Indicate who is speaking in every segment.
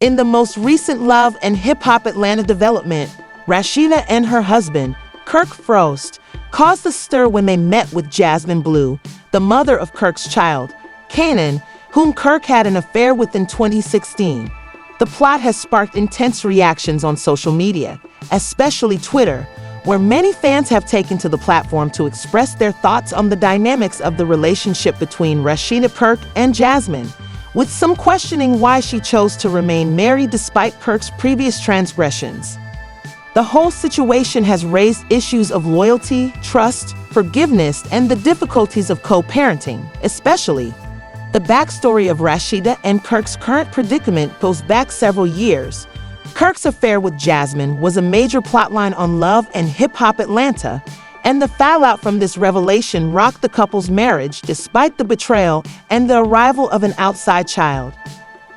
Speaker 1: In the most recent Love and Hip Hop Atlanta development, Rasheeda and her husband, Kirk Frost, caused a stir when they met with Jasmine Blue, the mother of Kirk's child, Canaan, whom Kirk had an affair with in 2016. The plot has sparked intense reactions on social media, especially Twitter, where many fans have taken to the platform to express their thoughts on the dynamics of the relationship between Rasheeda, Kirk, and Jasmine, with some questioning why she chose to remain married despite Kirk's previous transgressions. The whole situation has raised issues of loyalty, trust, forgiveness, and the difficulties of co-parenting, especially. The backstory of Rasheeda and Kirk's current predicament goes back several years. Kirk's affair with Jasmine was a major plotline on Love and Hip Hop Atlanta, and the fallout from this revelation rocked the couple's marriage despite the betrayal and the arrival of an outside child.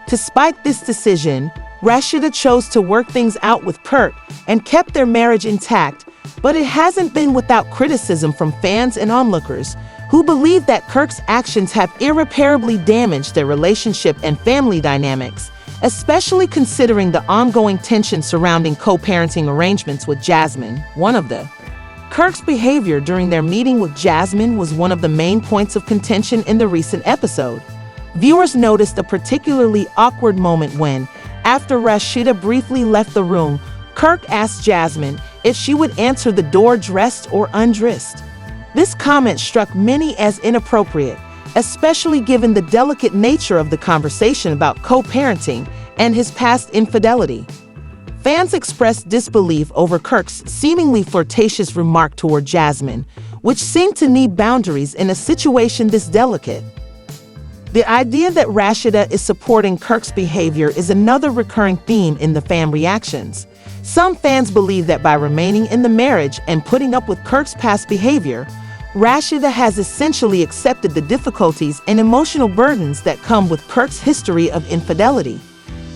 Speaker 1: Despite this decision, Rasheeda chose to work things out with Kirk and kept their marriage intact, but it hasn't been without criticism from fans and onlookers who believe that Kirk's actions have irreparably damaged their relationship and family dynamics, especially considering the ongoing tension surrounding co-parenting arrangements with Jasmine, one of the Kirk's behavior during their meeting with Jasmine was one of the main points of contention in the recent episode. Viewers noticed a particularly awkward moment when, after Rasheeda briefly left the room, Kirk asked Jasmine if she would answer the door dressed or undressed. This comment struck many as inappropriate, especially given the delicate nature of the conversation about co-parenting and his past infidelity. Fans expressed disbelief over Kirk's seemingly flirtatious remark toward Jasmine, which seemed to need boundaries in a situation this delicate. The idea that Rasheeda is supporting Kirk's behavior is another recurring theme in the fan reactions. Some fans believe that by remaining in the marriage and putting up with Kirk's past behavior, Rasheeda has essentially accepted the difficulties and emotional burdens that come with Kirk's history of infidelity.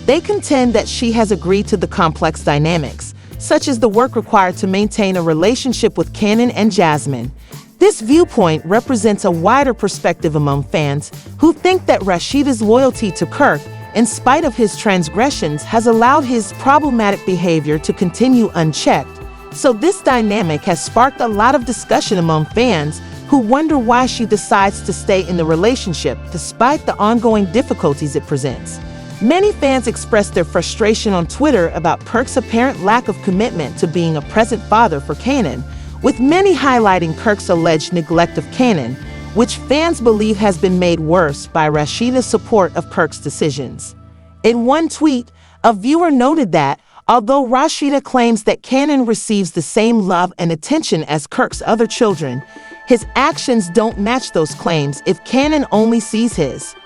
Speaker 1: They contend that she has agreed to the complex dynamics, such as the work required to maintain a relationship with Canaan and Jasmine. This viewpoint represents a wider perspective among fans who think that Rasheeda's loyalty to Kirk, in spite of his transgressions, has allowed his problematic behavior to continue unchecked. So this dynamic has sparked a lot of discussion among fans who wonder why she decides to stay in the relationship despite the ongoing difficulties it presents. Many fans expressed their frustration on Twitter about Kirk's apparent lack of commitment to being a present father for Canaan, with many highlighting Kirk's alleged neglect of Canaan, which fans believe has been made worse by Rasheeda's support of Kirk's decisions. In one tweet, a viewer noted that, although Rasheeda claims that Canaan receives the same love and attention as Kirk's other children, his actions don't match those claims if Canaan only sees his.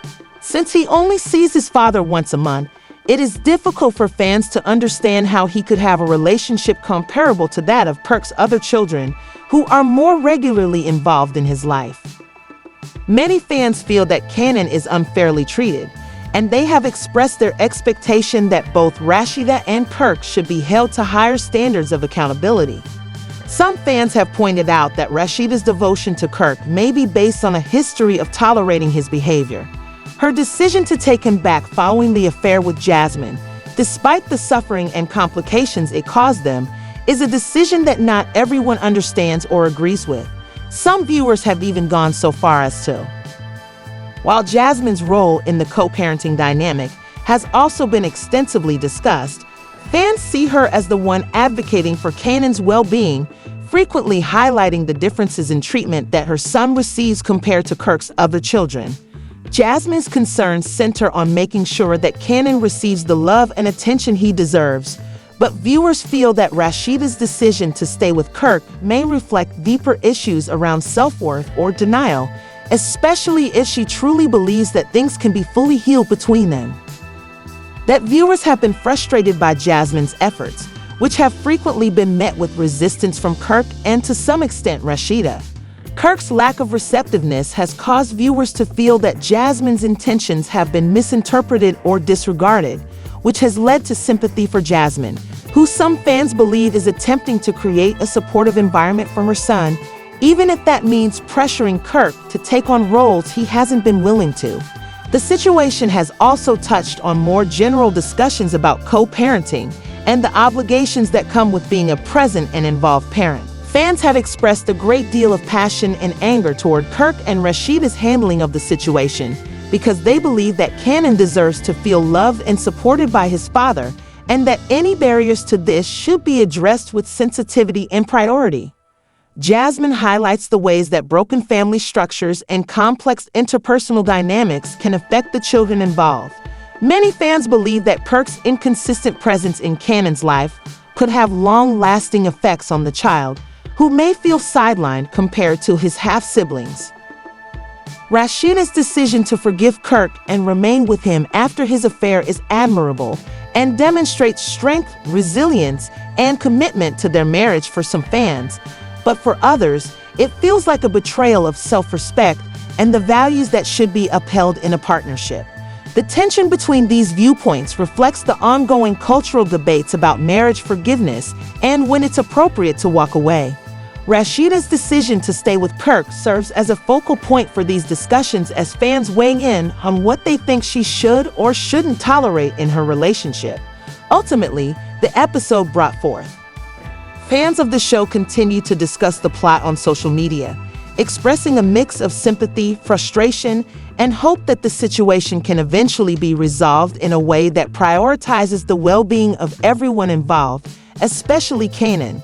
Speaker 1: Since he only sees his father once a month, it is difficult for fans to understand how he could have a relationship comparable to that of Kirk's other children, who are more regularly involved in his life. Many fans feel that Canaan is unfairly treated, and they have expressed their expectation that both Rasheeda and Kirk should be held to higher standards of accountability. Some fans have pointed out that Rasheeda's devotion to Kirk may be based on a history of tolerating his behavior. Her decision to take him back following the affair with Jasmine, despite the suffering and complications it caused them, is a decision that not everyone understands or agrees with. Some viewers have even gone so far as to. While Jasmine's role in the co-parenting dynamic has also been extensively discussed, fans see her as the one advocating for Canaan's well-being, frequently highlighting the differences in treatment that her son receives compared to Kirk's other children. Jasmine's concerns center on making sure that Canaan receives the love and attention he deserves, but viewers feel that Rasheeda's decision to stay with Kirk may reflect deeper issues around self-worth or denial, especially if she truly believes that things can be fully healed between them. That viewers have been frustrated by Jasmine's efforts, which have frequently been met with resistance from Kirk and to some extent Rasheeda. Kirk's lack of receptiveness has caused viewers to feel that Jasmine's intentions have been misinterpreted or disregarded, which has led to sympathy for Jasmine, who some fans believe is attempting to create a supportive environment for her son, even if that means pressuring Kirk to take on roles he hasn't been willing to. The situation has also touched on more general discussions about co-parenting and the obligations that come with being a present and involved parent. Fans have expressed a great deal of passion and anger toward Kirk and Rasheeda's handling of the situation because they believe that Kanan deserves to feel loved and supported by his father, and that any barriers to this should be addressed with sensitivity and priority. Jasmine highlights the ways that broken family structures and complex interpersonal dynamics can affect the children involved. Many fans believe that Kirk's inconsistent presence in Kanan's life could have long-lasting effects on the child, who may feel sidelined compared to his half-siblings. Rasheeda's decision to forgive Kirk and remain with him after his affair is admirable and demonstrates strength, resilience, and commitment to their marriage for some fans. But for others, it feels like a betrayal of self-respect and the values that should be upheld in a partnership. The tension between these viewpoints reflects the ongoing cultural debates about marriage forgiveness and when it's appropriate to walk away. Rasheeda's decision to stay with Kirk serves as a focal point for these discussions as fans weigh in on what they think she should or shouldn't tolerate in her relationship. Ultimately, the episode brought forth. Fans of the show continue to discuss the plot on social media, expressing a mix of sympathy, frustration, and hope that the situation can eventually be resolved in a way that prioritizes the well-being of everyone involved, especially Kanan.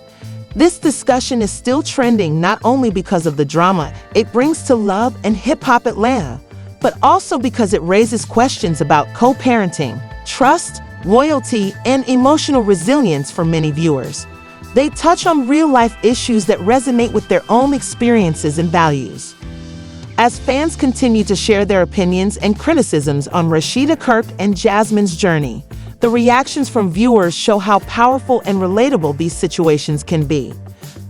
Speaker 1: This discussion is still trending not only because of the drama it brings to Love and Hip Hop Atlanta, but also because it raises questions about co-parenting, trust, loyalty, and emotional resilience for many viewers. They touch on real-life issues that resonate with their own experiences and values. As fans continue to share their opinions and criticisms on Rasheeda, Kirk, and Jasmine's journey, the reactions from viewers show how powerful and relatable these situations can be.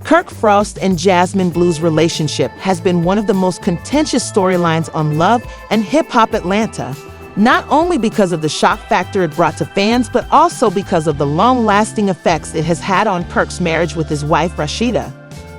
Speaker 1: Kirk Frost and Jasmine Blue's relationship has been one of the most contentious storylines on Love and Hip Hop Atlanta, not only because of the shock factor it brought to fans, but also because of the long-lasting effects it has had on Kirk's marriage with his wife, Rasheeda.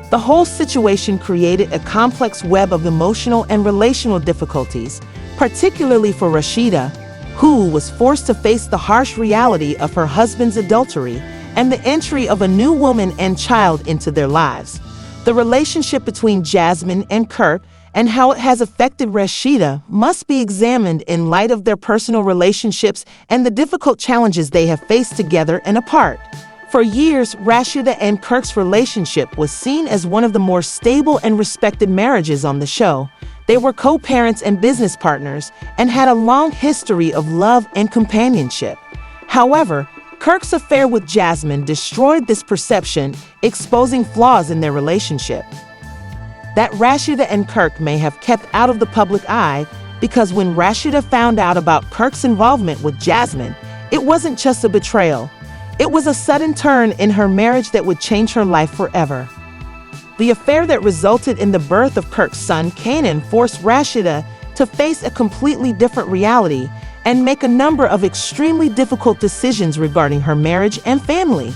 Speaker 1: The whole situation created a complex web of emotional and relational difficulties, particularly for Rasheeda, who was forced to face the harsh reality of her husband's adultery and the entry of a new woman and child into their lives. The relationship between Jasmine and Kirk and how it has affected Rasheeda must be examined in light of their personal relationships and the difficult challenges they have faced together and apart. For years, Rasheeda and Kirk's relationship was seen as one of the more stable and respected marriages on the show. They were co-parents and business partners and had a long history of love and companionship. However, Kirk's affair with Jasmine destroyed this perception, exposing flaws in their relationship that Rasheeda and Kirk may have kept out of the public eye, because when Rasheeda found out about Kirk's involvement with Jasmine, it wasn't just a betrayal. It was a sudden turn in her marriage that would change her life forever. The affair that resulted in the birth of Kirk's son, Kanan, forced Rasheeda to face a completely different reality and make a number of extremely difficult decisions regarding her marriage and family.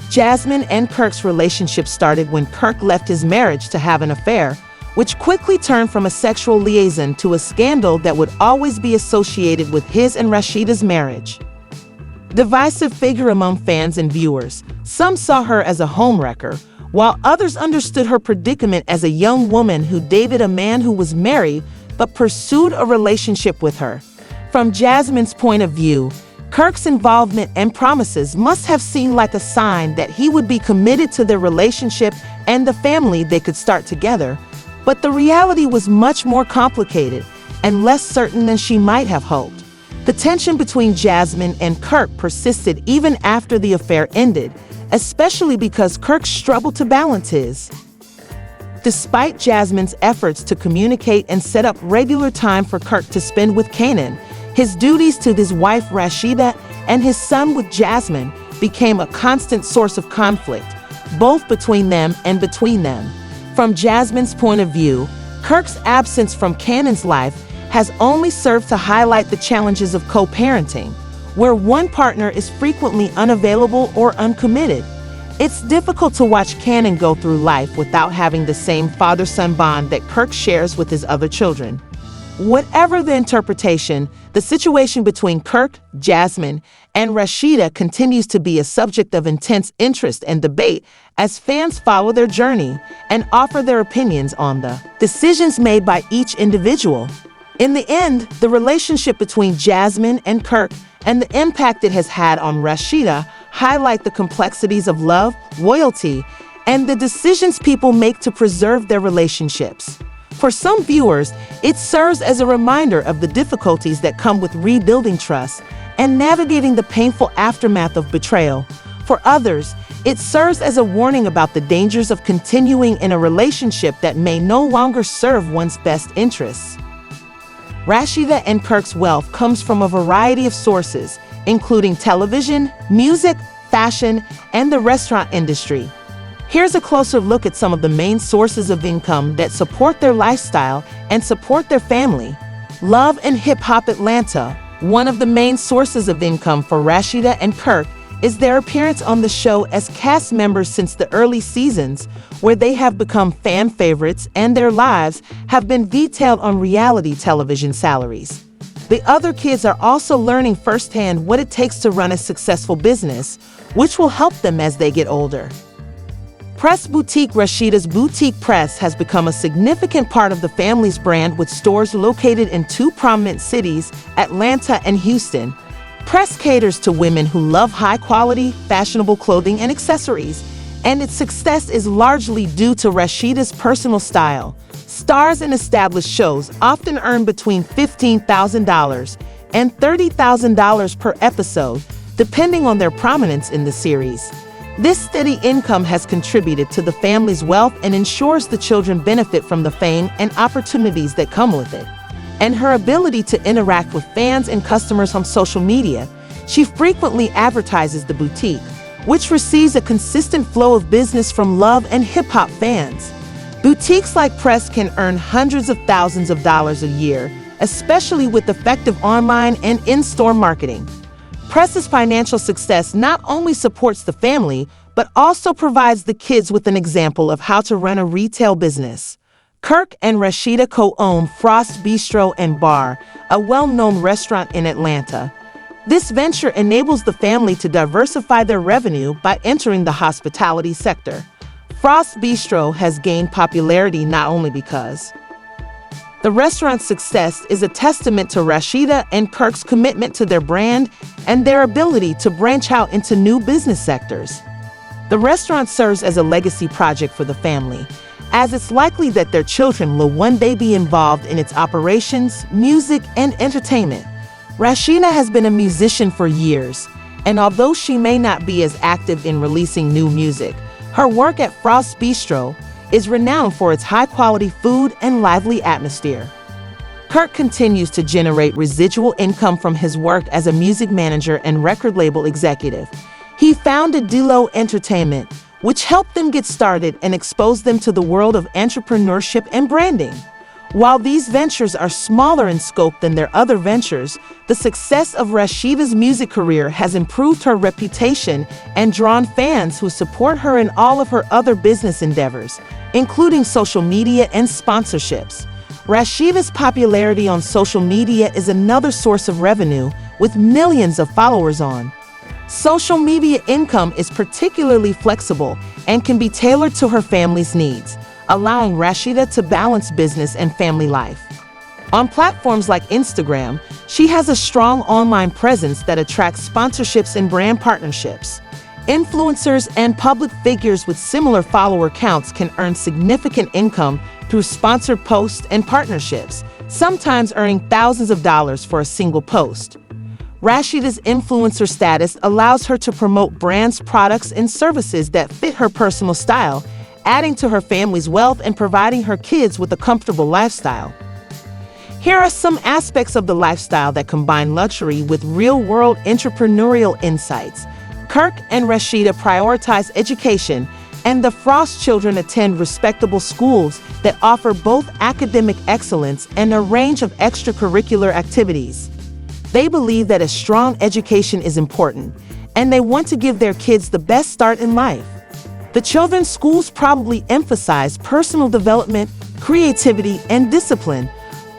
Speaker 1: Jasmine and Kirk's relationship started when Kirk left his marriage to have an affair, which quickly turned from a sexual liaison to a scandal that would always be associated with his and Rasheeda's marriage. Divisive figure among fans and viewers, some saw her as a homewrecker, while others understood her predicament as a young woman who dated a man who was married but pursued a relationship with her. From Jasmine's point of view, Kirk's involvement and promises must have seemed like a sign that he would be committed to their relationship and the family they could start together, but the reality was much more complicated and less certain than she might have hoped. The tension between Jasmine and Kirk persisted even after the affair ended, especially because Kirk struggled to balance his. Despite Jasmine's efforts to communicate and set up regular time for Kirk to spend with Kanan, his duties to his wife Rasheeda and his son with Jasmine became a constant source of conflict, both between them and between them. From Jasmine's point of view, Kirk's absence from Kanan's life has only served to highlight the challenges of co-parenting, where one partner is frequently unavailable or uncommitted. It's difficult to watch Kanan go through life without having the same father-son bond that Kirk shares with his other children. Whatever the interpretation, the situation between Kirk, Jasmine, and Rasheeda continues to be a subject of intense interest and debate as fans follow their journey and offer their opinions on the decisions made by each individual. In the end, the relationship between Jasmine and Kirk and the impact it has had on Rasheeda highlight the complexities of love, loyalty, and the decisions people make to preserve their relationships. For some viewers, it serves as a reminder of the difficulties that come with rebuilding trust and navigating the painful aftermath of betrayal. For others, it serves as a warning about the dangers of continuing in a relationship that may no longer serve one's best interests. Rasheeda and Kirk's wealth comes from a variety of sources, including television, music, fashion, and the restaurant industry. Here's a closer look at some of the main sources of income that support their lifestyle and support their family. Love and Hip Hop Atlanta. One of the main sources of income for Rasheeda and Kirk is their appearance on the show as cast members since the early seasons, where they have become fan favorites and their lives have been detailed on reality television salaries. The other kids are also learning firsthand what it takes to run a successful business, which will help them as they get older. Press Boutique. Rasheeda's boutique press has become a significant part of the family's brand, with stores located in two prominent cities, Atlanta and Houston. Press caters to women who love high-quality, fashionable clothing and accessories, and its success is largely due to Rasheeda's personal style. Stars in established shows often earn between $15,000 and $30,000 per episode, depending on their prominence in the series. This steady income has contributed to the family's wealth and ensures the children benefit from the fame and opportunities that come with it. And her ability to interact with fans and customers on social media, she frequently advertises the boutique, which receives a consistent flow of business from love and hip-hop fans. Boutiques like Press can earn hundreds of thousands of dollars a year, especially with effective online and in-store marketing. Press's financial success not only supports the family, but also provides the kids with an example of how to run a retail business. Kirk and Rasheeda co-own Frost Bistro and Bar, a well-known restaurant in Atlanta. This venture enables the family to diversify their revenue by entering the hospitality sector. Frost Bistro has gained popularity not only because the restaurant's success is a testament to Rasheeda and Kirk's commitment to their brand and their ability to branch out into new business sectors. The restaurant serves as a legacy project for the family, as it's likely that their children will one day be involved in its operations, music, and entertainment. Rasheeda has been a musician for years, and although she may not be as active in releasing new music, her work at Frost Bistro is renowned for its high-quality food and lively atmosphere. Kirk continues to generate residual income from his work as a music manager and record label executive. He founded D-Lo Entertainment, which helped them get started and expose them to the world of entrepreneurship and branding. While these ventures are smaller in scope than their other ventures, the success of Rasheeda's music career has improved her reputation and drawn fans who support her in all of her other business endeavors, including social media and sponsorships. Rasheeda's popularity on social media is another source of revenue, with millions of followers on. Social media income is particularly flexible and can be tailored to her family's needs, allowing Rasheeda to balance business and family life. On platforms like Instagram, she has a strong online presence that attracts sponsorships and brand partnerships. Influencers and public figures with similar follower counts can earn significant income through sponsored posts and partnerships, sometimes earning thousands of dollars for a single post. Rasheeda's influencer status allows her to promote brands, products, and services that fit her personal style, adding to her family's wealth and providing her kids with a comfortable lifestyle. Here are some aspects of the lifestyle that combine luxury with real-world entrepreneurial insights. Kirk and Rasheeda prioritize education, and the Frost children attend respectable schools that offer both academic excellence and a range of extracurricular activities. They believe that a strong education is important, and they want to give their kids the best start in life. The children's schools probably emphasize personal development, creativity, and discipline,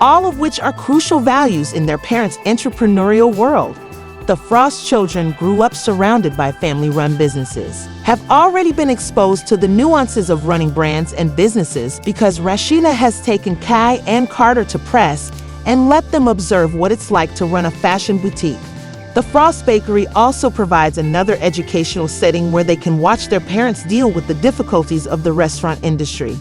Speaker 1: all of which are crucial values in their parents' entrepreneurial world. The Frost children grew up surrounded by family-run businesses, have already been exposed to the nuances of running brands and businesses because Rasheeda has taken Kai and Carter to press and let them observe what it's like to run a fashion boutique. The Frost Bakery also provides another educational setting where they can watch their parents deal with the difficulties of the restaurant industry.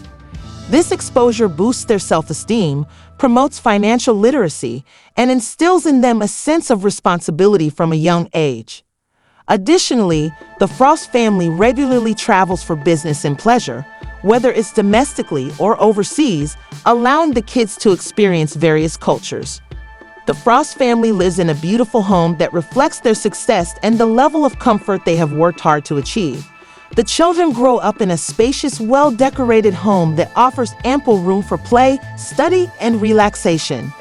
Speaker 1: This exposure boosts their self-esteem, promotes financial literacy, and instills in them a sense of responsibility from a young age. Additionally, the Frost family regularly travels for business and pleasure, whether it's domestically or overseas, allowing the kids to experience various cultures. The Frost family lives in a beautiful home that reflects their success and the level of comfort they have worked hard to achieve. The children grow up in a spacious, well-decorated home that offers ample room for play, study, and relaxation.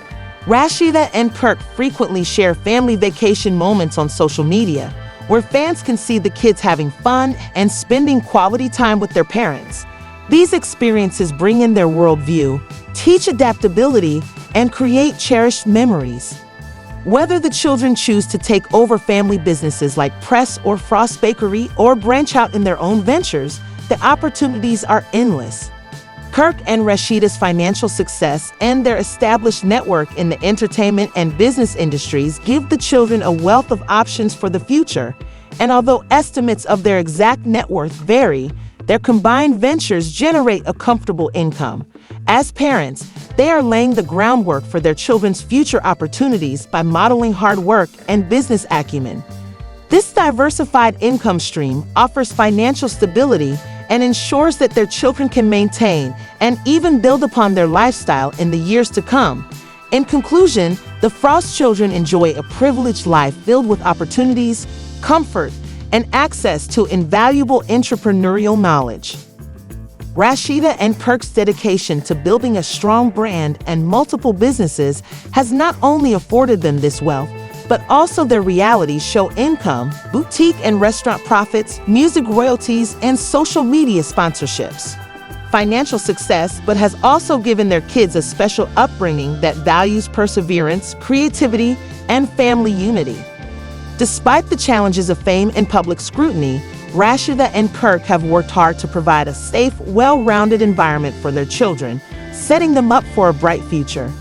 Speaker 1: Rasheeda and Kirk frequently share family vacation moments on social media, where fans can see the kids having fun and spending quality time with their parents. These experiences bring in their worldview, teach adaptability, and create cherished memories. Whether the children choose to take over family businesses like Press or Frost Bakery or branch out in their own ventures, the opportunities are endless. Kirk and Rasheeda's financial success and their established network in the entertainment and business industries give the children a wealth of options for the future. And although estimates of their exact net worth vary, their combined ventures generate a comfortable income. As parents, they are laying the groundwork for their children's future opportunities by modeling hard work and business acumen. This diversified income stream offers financial stability and ensures that their children can maintain and even build upon their lifestyle in the years to come. In conclusion, the Frost children enjoy a privileged life filled with opportunities, comfort, and access to invaluable entrepreneurial knowledge. Rasheeda and Kirk's dedication to building a strong brand and multiple businesses has not only afforded them this wealth, but also their reality show income, boutique and restaurant profits, music royalties, and social media sponsorships. Financial success, but has also given their kids a special upbringing that values perseverance, creativity, and family unity. Despite the challenges of fame and public scrutiny, Rasheeda and Kirk have worked hard to provide a safe, well-rounded environment for their children, setting them up for a bright future.